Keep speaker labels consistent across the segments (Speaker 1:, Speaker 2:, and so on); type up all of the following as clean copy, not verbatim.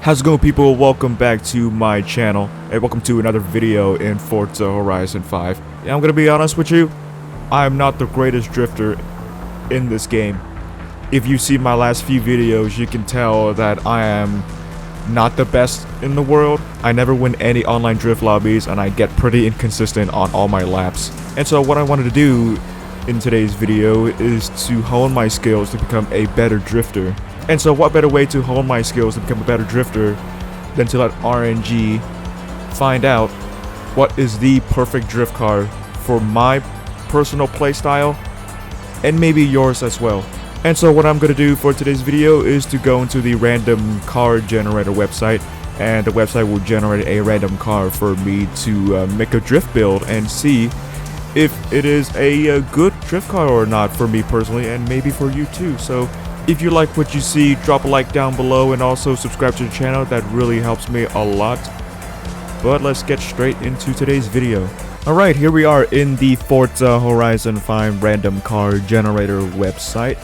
Speaker 1: How's it going, people? Welcome back to my channel and welcome to another video in Forza Horizon 5. Yeah, I'm gonna be honest with you, I'm not the greatest drifter in this game. If you see my last few videos, you can tell that I am not the best in the world. I never win any online drift lobbies and I get pretty inconsistent on all my laps. And so what I wanted to do in today's video is to hone my skills to become a better drifter. And so what better way to hone my skills to become a better drifter than to let RNG find out what is the perfect drift car for my personal playstyle and maybe yours as well. And so what I'm going to do for today's video is to go into the random car generator website, and the website will generate a random car for me to make a drift build and see if it is a good drift car or not for me personally, and maybe for you too. So if you like what you see, drop a like down below and also subscribe to the channel. That really helps me a lot. But let's get straight into today's video. Alright, here we are in the Forza Horizon 5 random car generator website.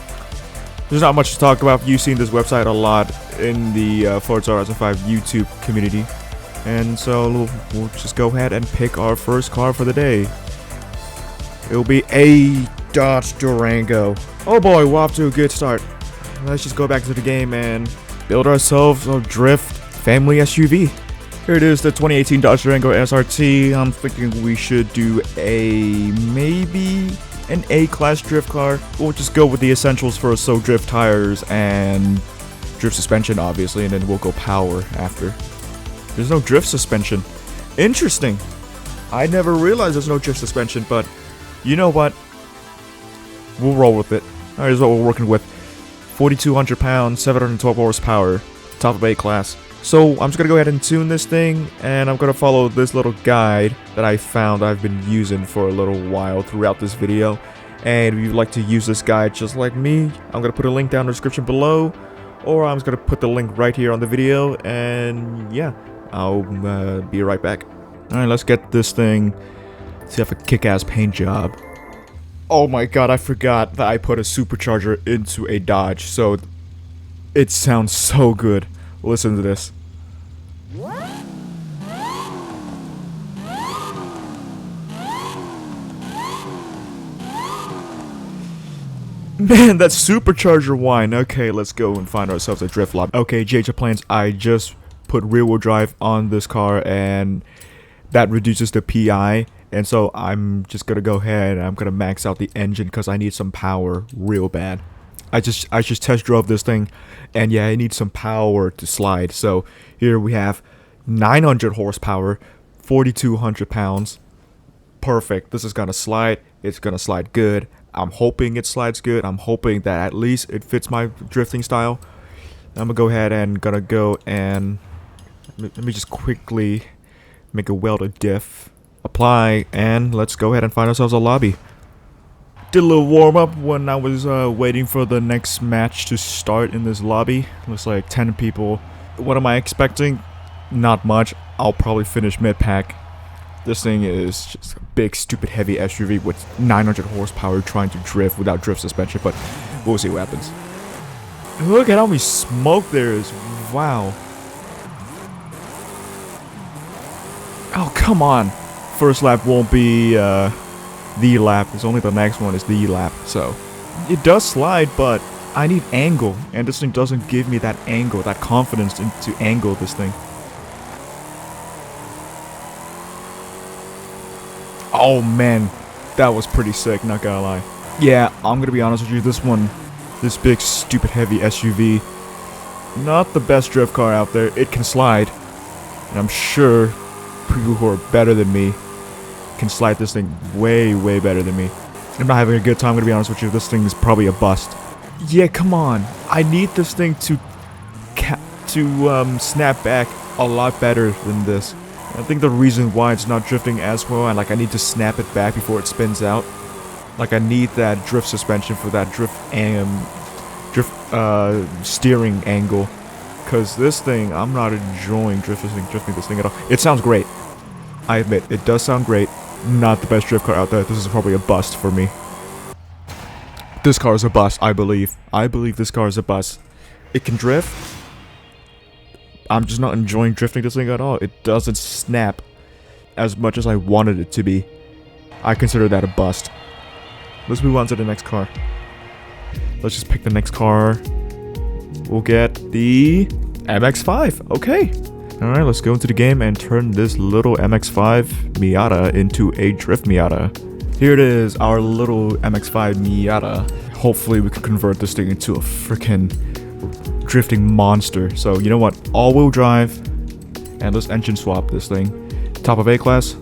Speaker 1: There's not much to talk about. You've seen this website a lot in the Forza Horizon 5 YouTube community. And so we'll just go ahead and pick our first car for the day. It'll be a Dodge Durango. Oh boy, we're off to a good start. Let's just go back to the game and build ourselves a drift family SUV. Here it is, the 2018 Dodge Durango SRT. I'm thinking we should do maybe an A-class drift car. We'll just go with the essentials first, so drift tires and drift suspension, obviously, and then we'll go power after. There's no drift suspension. Interesting. I never realized there's no drift suspension, but you know what? We'll roll with it. Alright, here's what we're working with. 4,200 pounds, 712 horsepower, top of A-class. So I'm just going to go ahead and tune this thing, and I'm going to follow this little guide that I found I've been using for a little while throughout this video. And if you'd like to use this guide just like me, I'm going to put a link down in the description below, or I'm just going to put the link right here on the video, and yeah, I'll be right back. Alright, let's get this thing to have a kick-ass paint job. Oh my god, I forgot that I put a supercharger into a Dodge, so it sounds so good. Listen to this. Man, that supercharger whine. Okay, let's go and find ourselves a drift lobby. Okay, change of plans. I just put rear-wheel drive on this car, and that reduces the PI. And so I'm just gonna go ahead and I'm gonna max out the engine because I need some power real bad. I just test drove this thing, and yeah, I need some power to slide. So here we have 900 horsepower, 4,200 pounds. Perfect. This is gonna slide. It's gonna slide good. I'm hoping it slides good. I'm hoping that at least it fits my drifting style. I'm gonna go ahead and let me just quickly make a welded diff. Apply, and let's go ahead and find ourselves a lobby. Did a little warm up when I was waiting for the next match to start in this lobby. Looks like 10 people. What am I expecting? Not much. I'll probably finish mid-pack. This thing is just a big, stupid, heavy SUV with 900 horsepower trying to drift without drift suspension, but we'll see what happens. Look at how much smoke there is. Wow. Oh, come on. First lap won't be the lap. It's only the next one is the lap. So it does slide, but I need angle, and this thing doesn't give me that angle, that confidence to angle this thing. Oh man, that was pretty sick, not gonna lie. Yeah, I'm gonna be honest with you, this big stupid heavy SUV, not the best drift car out there. It can slide, and I'm sure people who are better than me can slide this thing way better than me. I'm not having a good time, I'm gonna be honest with you. This thing is probably a bust. Yeah, come on. I need this thing to snap back a lot better than this. I think the reason why it's not drifting as well, and like I need to snap it back before it spins out. Like I need that drift suspension for that drift steering angle. Cause this thing, I'm not enjoying drifting this thing at all. It sounds great. I admit, it does sound great. Not the best drift car out there. This is probably a bust for me. This car is a bust, I believe. I believe this car is a bust. It can drift. I'm just not enjoying drifting this thing at all. It doesn't snap as much as I wanted it to be. I consider that a bust. Let's move on to the next car. Let's just pick the next car. We'll get the MX-5. Okay. Alright, let's go into the game and turn this little MX-5 Miata into a drift Miata. Here it is, our little MX-5 Miata. Hopefully we can convert this thing into a freaking drifting monster. So, you know what? All-wheel drive. And let's engine swap this thing. Top of A-class?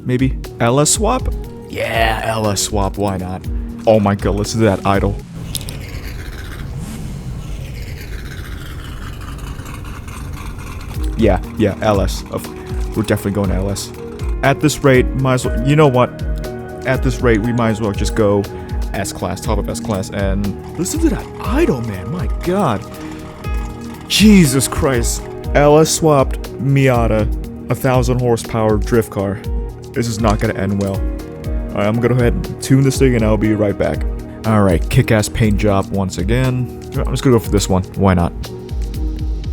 Speaker 1: Maybe? LS swap? Yeah, LS swap. Why not? Oh my god, listen to that idle. Yeah, LS. We're definitely going LS. At this rate, might as well, you know what? At this rate, we might as well just go S-Class, top of S-Class, and listen to that idle, man. My god. Jesus Christ. LS swapped Miata, 1,000 horsepower drift car. This is not gonna end well. Alright, I'm gonna go ahead and tune this thing, and I'll be right back. Alright, kick-ass paint job once again. I'm just gonna go for this one. Why not?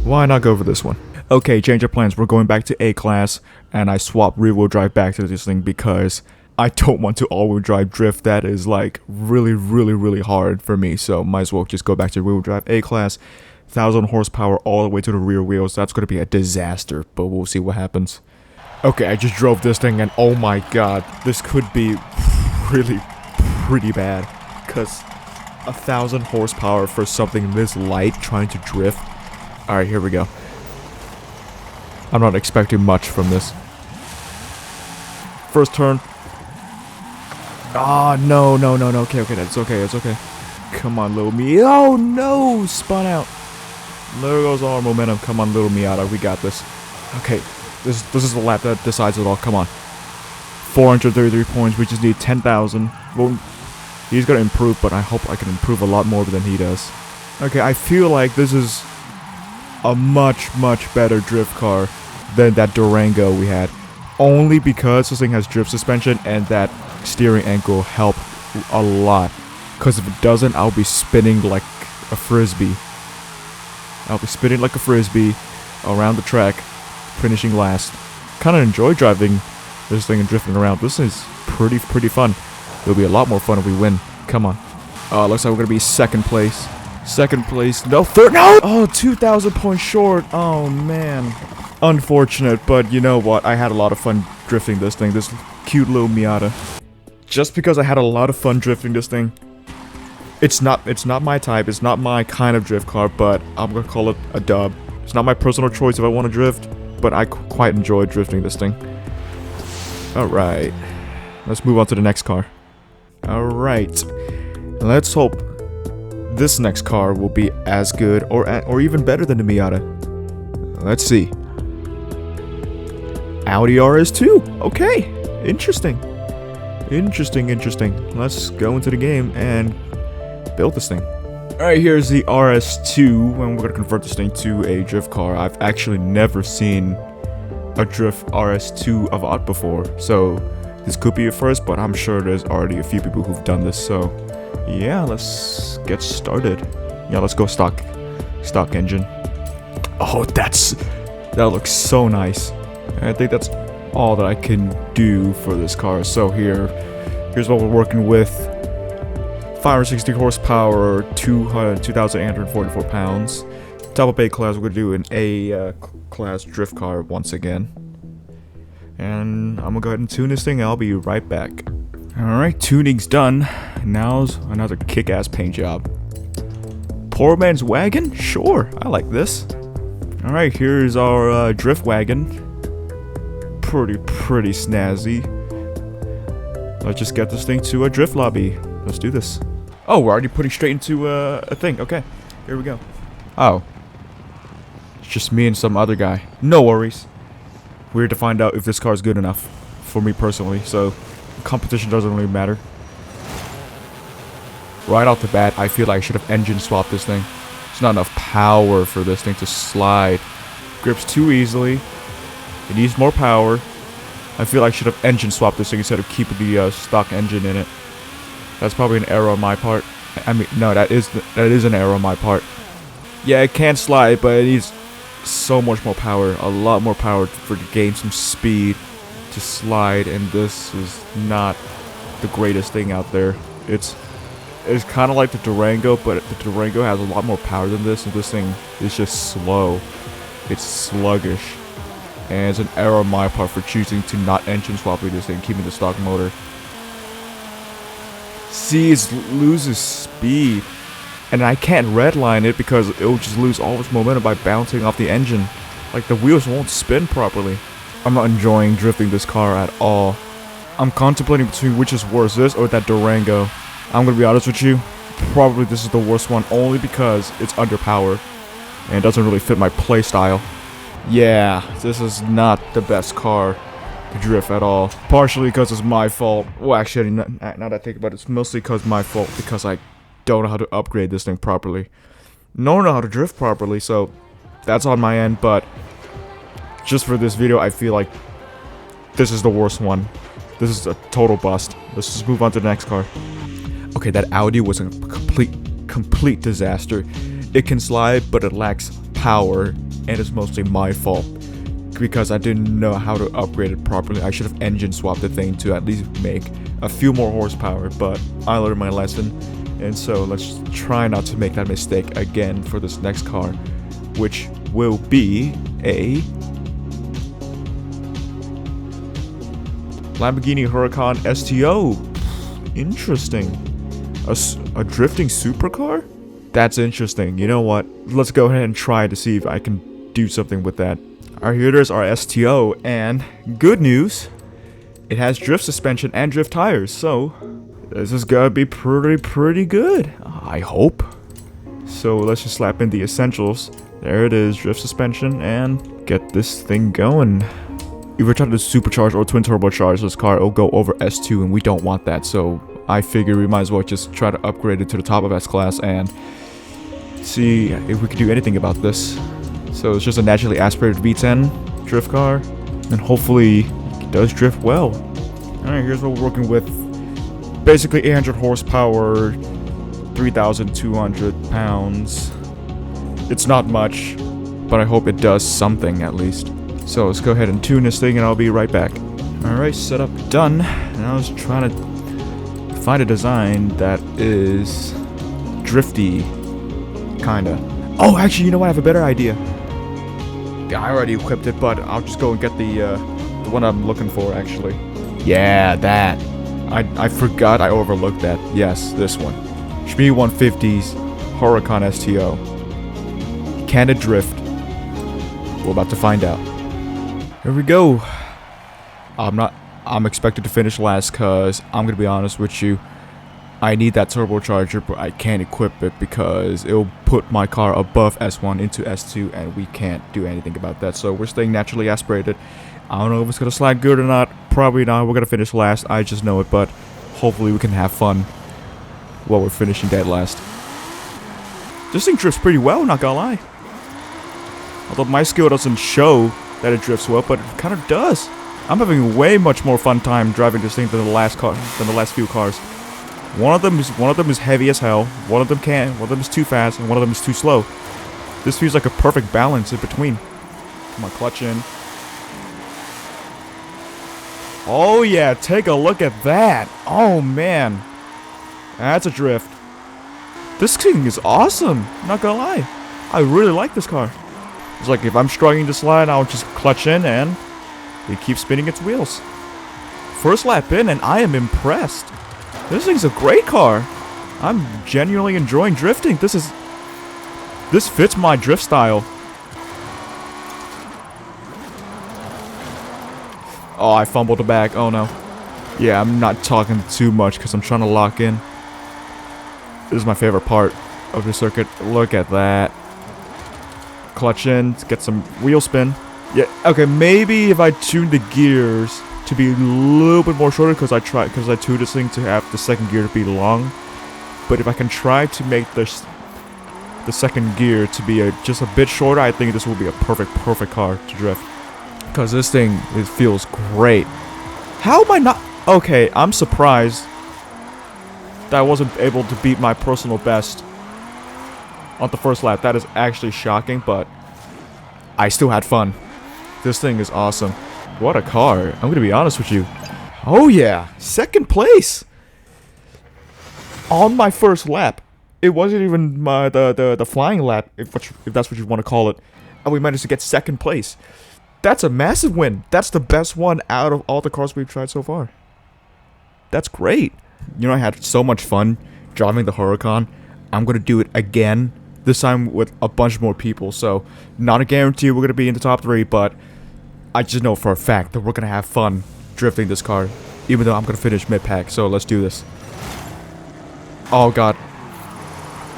Speaker 1: Why not go for this one? Okay, change of plans. We're going back to A-Class, and I swapped rear-wheel drive back to this thing because I don't want to all-wheel drive drift. That is like really hard for me, so might as well just go back to rear-wheel drive A-Class. 1,000 horsepower all the way to the rear wheels. That's going to be a disaster, but we'll see what happens. Okay, I just drove this thing, and oh my god, this could be really pretty bad, because 1,000 horsepower for something this light trying to drift. Alright, here we go. I'm not expecting much from this. First turn. Ah, no. Okay, it's okay. Come on, little me. Oh, no! Spun out. There goes all our momentum. Come on, little Miata. We got this. Okay, this is the lap that decides it all. Come on. 433 points. We just need 10,000. Well, he's going to improve, but I hope I can improve a lot more than he does. Okay, I feel like this is a much better drift car than that Durango we had. Only because this thing has drift suspension and that steering angle help a lot. Because if it doesn't, I'll be spinning like a frisbee. I'll be spinning like a frisbee around the track, finishing last. Kind of enjoy driving this thing and drifting around. This is pretty fun. It'll be a lot more fun if we win. Come on. Looks like we're going to be second place. Second place. No, third. No! Oh, 2,000 points short. Oh, man. Unfortunate, but you know what? I had a lot of fun drifting this thing. This cute little Miata. Just because I had a lot of fun drifting this thing. It's not my type. It's not my kind of drift car, but I'm going to call it a dub. It's not my personal choice if I want to drift, but I quite enjoy drifting this thing. Alright. Let's move on to the next car. Alright. Let's hope this next car will be as good or even better than the Miata. Let's see. Audi RS2. Okay. Interesting. Let's go into the game and build this thing. Alright, here's the RS2, and we're going to convert this thing to a drift car. I've actually never seen a drift RS2 of art before, so this could be a first, but I'm sure there's already a few people who've done this, so yeah, let's get started. Yeah, let's go stock engine. Oh, that looks so nice. I think that's all that I can do for this car. So here's what we're working with. 560 horsepower, 2,844 pounds. Top of A-class, we're going to do an A-class drift car once again. And I'm going to go ahead and tune this thing, and I'll be right back. Alright, tuning's done. Now's another kick-ass paint job. Poor man's wagon? Sure, I like this. Alright, here's our drift wagon. Pretty snazzy. Let's just get this thing to a drift lobby. Let's do this. Oh, we're already putting straight into a thing. Okay, here we go. Oh. It's just me and some other guy. No worries. We're here to find out if this car is good enough for me personally, so competition doesn't really matter. Right off the bat, I feel like I should have engine swapped this thing. There's not enough power for this thing to slide. Grips too easily. It needs more power. I feel like I should have engine swapped this thing instead of keeping the stock engine in it. That's probably an error on my part. I mean, no, that is an error on my part. Yeah, it can slide, but it needs so much more power, a lot more power for to gain some speed, to slide, and this is not the greatest thing out there. It's kind of like the Durango, but the Durango has a lot more power than this, and this thing is just slow. It's sluggish, and it's an error on my part for choosing to not engine swap with this thing, keeping the stock motor. See, it loses speed, and I can't redline it because it'll just lose all its momentum by bouncing off the engine. Like, the wheels won't spin properly. I'm not enjoying drifting this car at all. I'm contemplating between which is worse, this or that Durango. I'm gonna be honest with you, probably this is the worst one, only because it's underpowered and it doesn't really fit my playstyle. Yeah, this is not the best car to drift at all. Partially because it's my fault. Well, actually, now that I think about it, it's mostly because my fault, because I don't know how to upgrade this thing properly. Don't know how to drift properly, so that's on my end, but just for this video, I feel like this is the worst one. This is a total bust. Let's just move on to the next car. Okay, that Audi was a complete disaster. It can slide, but it lacks power, and it's mostly my fault because I didn't know how to upgrade it properly. I should have engine swapped the thing to at least make a few more horsepower, but I learned my lesson, and so let's try not to make that mistake again for this next car, which will be a Lamborghini Huracan STO. Interesting. A drifting supercar? That's interesting. You know what? Let's go ahead and try to see if I can do something with that. Alright, here it is, our STO, and good news, it has drift suspension and drift tires, so this is gonna be pretty good, I hope. So let's just slap in the essentials. There it is, drift suspension, and get this thing going. If we're trying to supercharge or twin turbocharge this car, it'll go over S2, and we don't want that, so I figure we might as well just try to upgrade it to the top of S-Class and see if we can do anything about this. So it's just a naturally aspirated V10 drift car, and hopefully it does drift well. Alright, here's what we're working with. Basically 800 horsepower, 3,200 pounds. It's not much, but I hope it does something at least. So let's go ahead and tune this thing and I'll be right back. Alright, setup done. And I was trying to find a design that is drifty, kinda. Oh, actually, you know what? I have a better idea. Yeah, I already equipped it, but I'll just go and get the one I'm looking for, actually. Yeah, that. I forgot I overlooked that. Yes, this one. Shmi 150's Huracan STO. Can it drift? We're about to find out. Here we go. I'm expected to finish last because I'm gonna be honest with you, I need that turbocharger, but I can't equip it because it'll put my car above S1 into S2, and we can't do anything about that. So we're staying naturally aspirated. I don't know if it's gonna slide good or not. Probably not. We're gonna finish last. I just know it, but hopefully we can have fun while we're finishing dead last. This thing drifts pretty well, not gonna lie. Although my skill doesn't show that it drifts well, but it kind of does. I'm having way much more fun time driving this thing than the last few cars. One of them is heavy as hell. One of them is too fast, and one of them is too slow. This feels like a perfect balance in between. Come on, clutch in. Oh yeah, take a look at that. Oh man, that's a drift. This thing is awesome. Not gonna lie, I really like this car. It's like if I'm struggling to slide, I'll just clutch in and it keeps spinning its wheels. First lap in and I am impressed. This thing's a great car. I'm genuinely enjoying drifting. This fits my drift style. Oh, I fumbled the bag. Oh no. Yeah, I'm not talking too much because I'm trying to lock in. This is my favorite part of the circuit. Look at that. Clutch in, get some wheel spin. Yeah, okay, maybe if I tune the gears to be a little bit more shorter, because I tuned this thing to have the second gear to be long. But if I can try to make the second gear to be just a bit shorter, I think this will be a perfect car to drift. Because this thing, it feels great. How am I not... Okay, I'm surprised that I wasn't able to beat my personal best on the first lap. That is actually shocking, but I still had fun. This thing is awesome. What a car. I'm gonna be honest with you. Oh yeah, second place on my first lap. It wasn't even my the flying lap, if that's what you want to call it, and we managed to get second place. That's a massive win. That's the best one out of all the cars we've tried so far. That's great. You know, I had so much fun driving the Huracan. I'm gonna do it again. This time with a bunch more people. So not a guarantee we're gonna be in the top 3, but I just know for a fact that we're gonna have fun drifting this car, even though I'm gonna finish mid-pack. So let's do this. Oh god,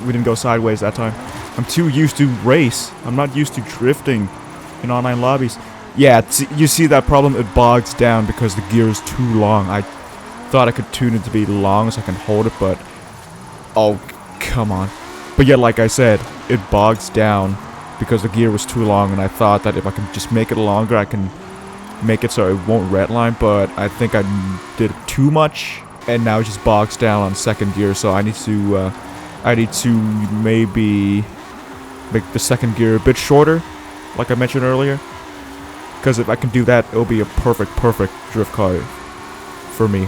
Speaker 1: we didn't go sideways that time. I'm too used to race. I'm not used to drifting in online lobbies. Yeah, you see that problem? It bogs down because the gear is too long. I thought I could tune it to be long so I can hold it, but oh, come on. But yeah, like I said, it bogs down because the gear was too long, and I thought that if I can just make it longer, I can make it so it won't redline, but I think I did too much, and now it just bogs down on second gear, so I need to maybe make the second gear a bit shorter, like I mentioned earlier, because if I can do that, it'll be a perfect drift car for me.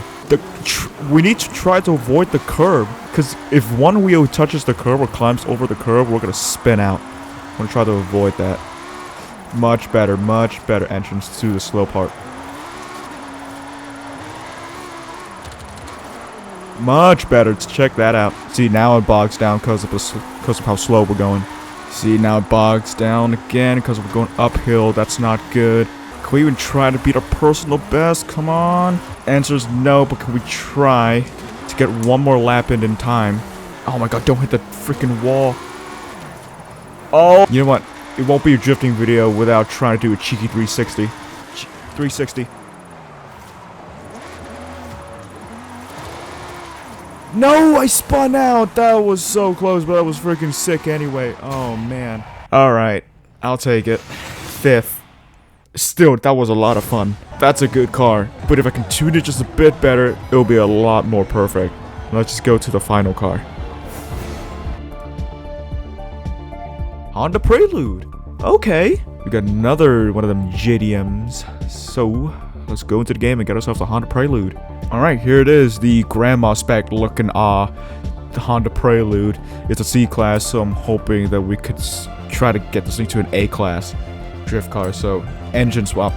Speaker 1: We need to try to avoid the curb, because if one wheel touches the curb or climbs over the curb, we're going to spin out. I'm going to try to avoid that. Much better entrance to the slow part. Much better. Check that out. See, now it bogs down because of how slow we're going. See, now it bogs down again because we're going uphill. That's not good. Can we even try to beat our personal best? Come on. Answer is no, but can we try to get one more lap in time? Oh my god, don't hit the freaking wall. Oh, you know what? It won't be a drifting video without trying to do a cheeky 360. 360. No, I spun out. That was so close, but that was freaking sick anyway. Oh, man. Alright, I'll take it. 5th. Still, that was a lot of fun. That's a good car. But if I can tune it just a bit better, it'll be a lot more perfect. Let's just go to the final car. Honda Prelude. Okay. We got another one of them JDMs. So, let's go into the game and get ourselves a Honda Prelude. Alright, here it is. The grandma spec looking the Honda Prelude. It's a C-Class, so I'm hoping that we could try to get this thing to an A-Class drift car. So, engine swap.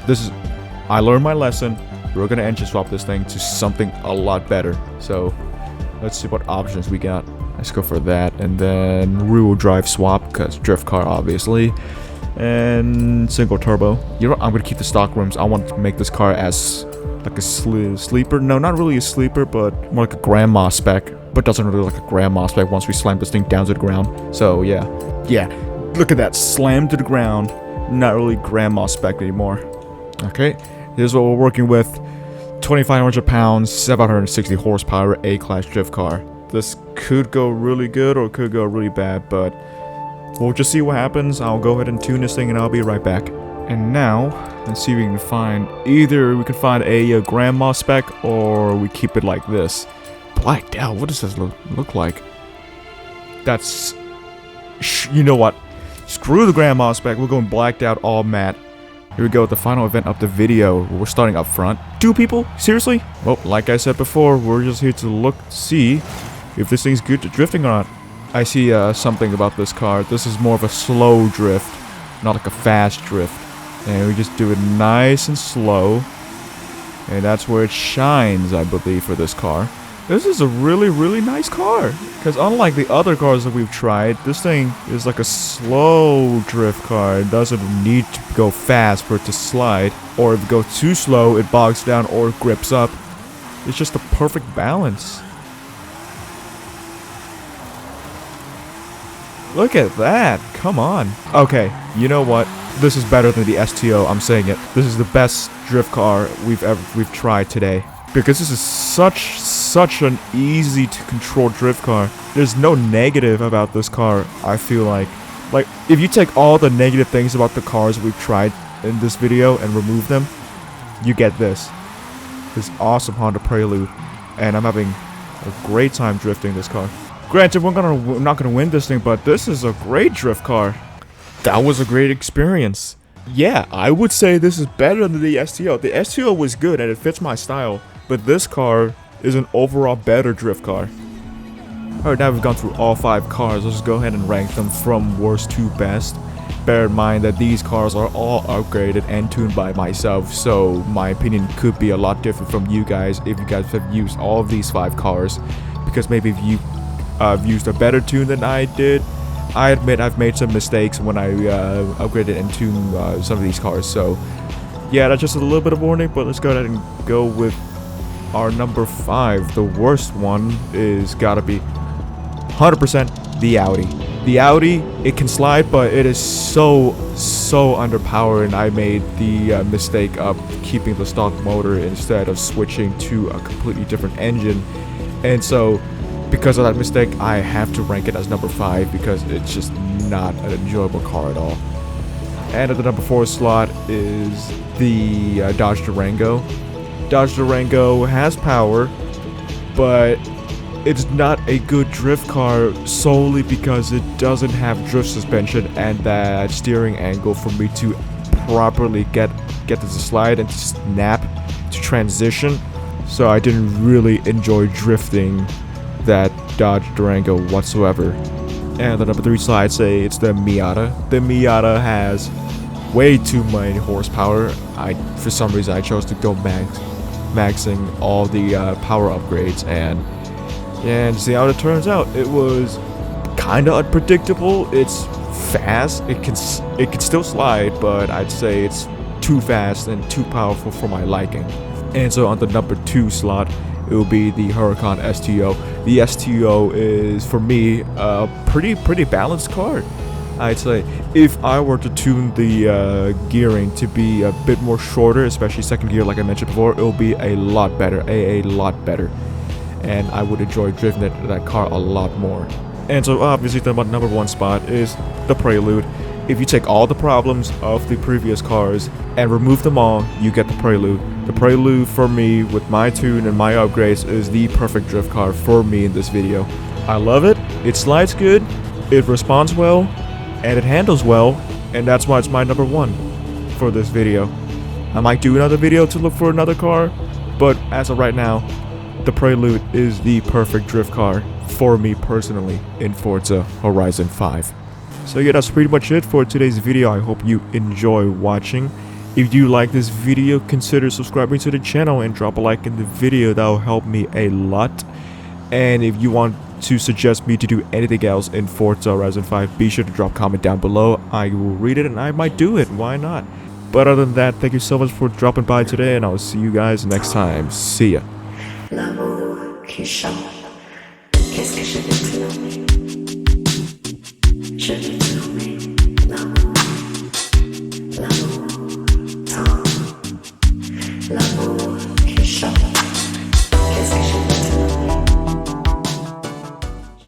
Speaker 1: I learned my lesson. We're gonna engine swap this thing to something a lot better. So, let's see what options we got. Let's go for that, and then rear-wheel drive swap, because drift car, obviously, and single turbo. You know what? I'm gonna keep the stock rims. I want to make this car as like a sleeper. No, not really a sleeper, but more like a grandma spec. But doesn't really look like a grandma spec once we slam this thing down to the ground. So yeah, look at that, slam to the ground. Not really grandma spec anymore. Okay, here's what we're working with: 2,500 pounds, 760 horsepower, A-Class drift car. This could go really good or it could go really bad, but we'll just see what happens. I'll go ahead and tune this thing and I'll be right back. And now, let's see if we can find, either we can find a grandma spec or we keep it like this. Blacked out, what does this look like? That's, you know what? Screw the grandma spec, we're going blacked out all matte. Here we go with the final event of the video. We're starting up front. 2 people? Seriously? Well, like I said before, we're just here to see if this thing's good to drifting or not. I see something about this car. This is more of a slow drift, not like a fast drift. And we just do it nice and slow. And that's where it shines, I believe, for this car. This is a really nice car. Because unlike the other cars that we've tried, this thing is like a slow drift car. It doesn't need to go fast for it to slide. Or if it goes too slow, it bogs down or it grips up. It's just the perfect balance. Look at that. Come on. Okay, you know what? This is better than the STO. I'm saying it. This is the best drift car we've tried today. Because this is such an easy to control drift car. There's no negative about this car, I feel like. Like, if you take all the negative things about the cars we've tried in this video and remove them, you get this. This awesome Honda Prelude. And I'm having a great time drifting this car. Granted, we're not gonna win this thing, but this is a great drift car. That was a great experience. yeah, I would say this is better than the STO. The STO was good and it fits my style, but this car is an overall better drift car. Alright, now we've gone through all 5 cars. Let's just go ahead and rank them from worst to best. Bear in mind that these cars are all upgraded and tuned by myself, so my opinion could be a lot different from you guys if you guys have used all of these 5 cars. Because maybe if you used a better tune than I did, I admit I've made some mistakes when I upgraded and tuned some of these cars. So yeah, that's just a little bit of warning, but let's go ahead and go with our number 5. The worst one is gotta be 100% the Audi. The Audi, it can slide, but it is so underpowered, and I made the mistake of keeping the stock motor instead of switching to a completely different engine. And so, because of that mistake, I have to rank it as number 5 because it's just not an enjoyable car at all. And at the number 4 slot is the Dodge Durango. Dodge Durango has power, but it's not a good drift car solely because it doesn't have drift suspension and that steering angle for me to properly get to slide and to snap to transition. So I didn't really enjoy drifting that Dodge Durango whatsoever. And the number 3 slot, I'd say it's the Miata. The Miata has way too many horsepower. For some reason I chose to go maxing all the power upgrades, and see how it turns out. It was kind of unpredictable. It's fast. It can still slide, but I'd say it's too fast and too powerful for my liking. And so on the number 2 slot, it will be the Huracan STO. The STO is, for me, a pretty balanced car. I'd say if I were to tune the gearing to be a bit more shorter, especially second gear like I mentioned before, it will be a lot better, a lot better. And I would enjoy driving that car a lot more. And so obviously the number 1 spot is the Prelude. If you take all the problems of the previous cars and remove them all, you get the Prelude. The Prelude for me, with my tune and my upgrades, is the perfect drift car for me in this video. I love it, it slides good, it responds well, and it handles well, and that's why it's my number 1 for this video. I might do another video to look for another car, but as of right now, the Prelude is the perfect drift car for me personally in Forza Horizon 5. So yeah, that's pretty much it for today's video. I hope you enjoy watching. If you like this video, consider subscribing to the channel and drop a like in the video. That will help me a lot. And if you want to suggest me to do anything else in Forza Horizon 5, be sure to drop a comment down below. I will read it and I might do it. Why not? But other than that, thank you so much for dropping by today, and I'll see you guys next time. See ya.
Speaker 2: L'amour qui chante, qu'est-ce que je vais te nommer? Je vais te nommer l'amour, l'amour tendre, l'amour.